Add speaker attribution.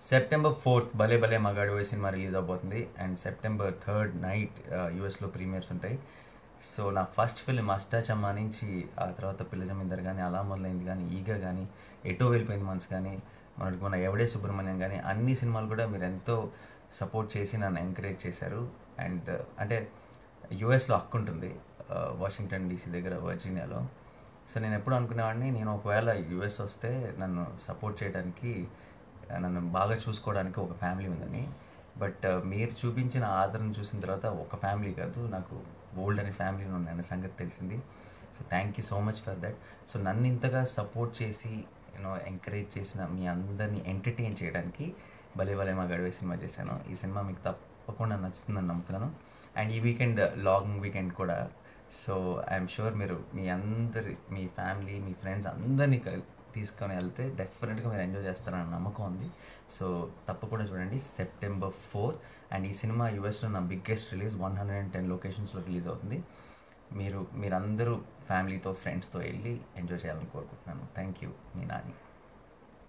Speaker 1: September 4th Bhale Bhale Magadu cinema release అవబోతుంది. And September 3rd night యూఎస్లో premieres ఉంటాయి. సో నా ఫస్ట్ ఫిల్మ్ అష్టాచమ్మా నుంచి ఆ తర్వాత పిల్ల జమీందార్ కానీ, అలా మొదలైంది కానీ, ఈగ కానీ, ఎటో వెళ్ళిపోయింది మనసు కానీ, మన ఎవడే సుబ్రహ్మణ్యం కానీ, అన్ని సినిమాలు కూడా మీరు ఎంతో సపోర్ట్ చేసి నన్ను ఎంకరేజ్ చేశారు. అండ్ అంటే యూఎస్లో హక్కు ఉంటుంది, వాషింగ్టన్ డీసీ దగ్గర, వర్జీనియాలో. సో నేను ఎప్పుడు అనుకునేవాడిని, నేను ఒకవేళ యూఎస్ వస్తే నన్ను సపోర్ట్ చేయడానికి, నన్ను బాగా చూసుకోవడానికి ఒక ఫ్యామిలీ ఉందని. బట్ మీరు చూపించిన ఆదరణ చూసిన తర్వాత ఒక ఫ్యామిలీ కాదు, నాకు ఓల్డ్ అనే ఫ్యామిలీ ఉన్నాయన్న సంగతి తెలిసింది. So thank you so much for that. So నన్ను ఇంతగా సపోర్ట్ చేసి ఎంకరేజ్ చేసిన మీ అందరినీ ఎంటర్టైన్ చేయడానికి భలే భలే మగాడు సినిమా చేశాను. ఈ సినిమా మీకు తప్పకుండా నచ్చుతుందని నమ్ముతున్నాను. అండ్ ఈ వీకెండ్ లాంగ్ వీకెండ్ కూడా. సో ఐఎమ్ షూర్ మీరు మీ ఫ్యామిలీ, మీ ఫ్రెండ్స్ అందరినీ తీసుకొని వెళ్తే డెఫినెట్గా మీరు ఎంజాయ్ చేస్తారన్న నమ్మకం ఉంది. సో తప్పకుండా చూడండి సెప్టెంబర్ 4th. అండ్ ఈ సినిమా యూఎస్లో నా బిగ్గెస్ట్ రిలీజ్, 110 లొకేషన్స్లో రిలీజ్ అవుతుంది. మీరందరూ ఫ్యామిలీతో, ఫ్రెండ్స్తో వెళ్ళి ఎంజాయ్ చేయాలని కోరుకుంటున్నాను. Thank you, me Nani.